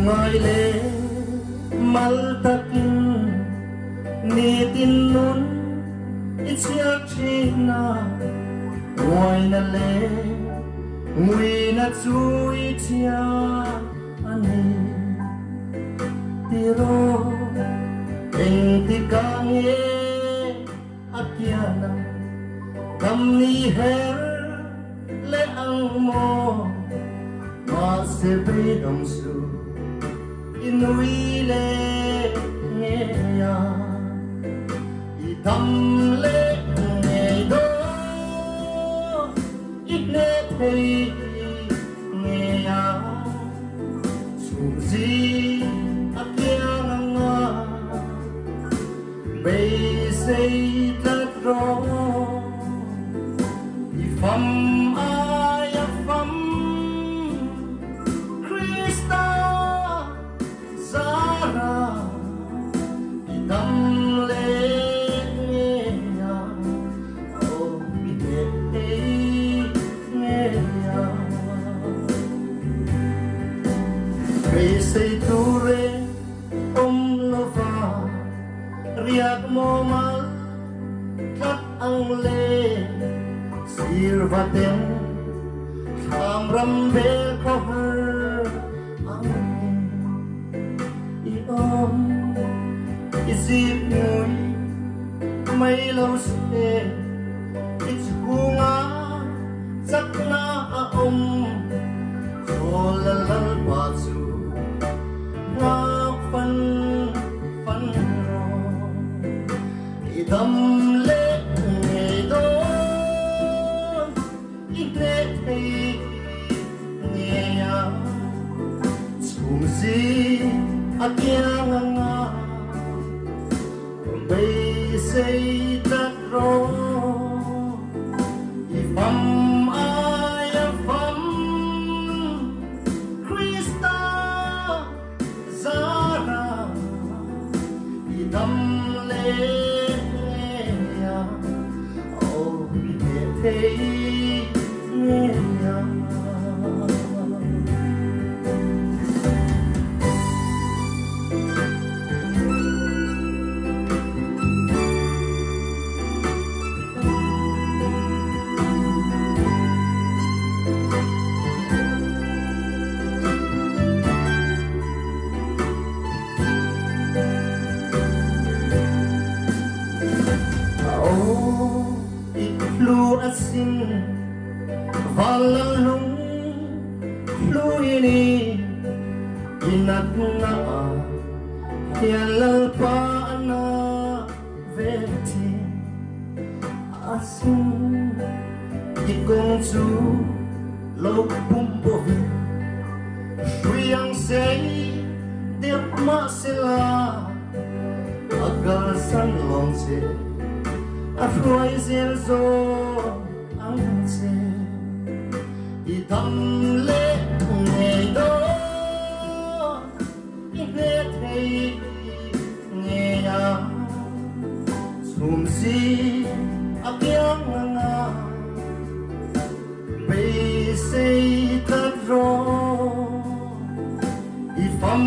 ngai le mal takin ni tin nun ichiak china ngoi na le ngui na chui chia ani tiro eng ti kange akiana kam ni her le ang mo ma se bridom su inui le nghe ya i tam le nghe do ít le thấy nghe ya su gì akia nga bay say thật rõ i pham ai pham Krista Zara i tam le nghe ya oh i nghe ya bay say tu re lova riak mo mal kat ang le sirvaten kham ram be ko her ang i isip ngui mai lo se it's kunga sakna a cholalal pa chu na fan ro idam le nghe do igne thấy nghe ya chung si akia nga bay say thật rõ ifam ai pham Krista Zara idam le ya oh nghe thấy nghe ya lu asin valalung lu ini inat na hialal pa na veti asin ikong chu lo bumbo suyang say dir ma sila agal san long se Afroy zerzo ang se idam le nghe do igne thấy nghe ya sum si akyang nga bay say thật rõ ifam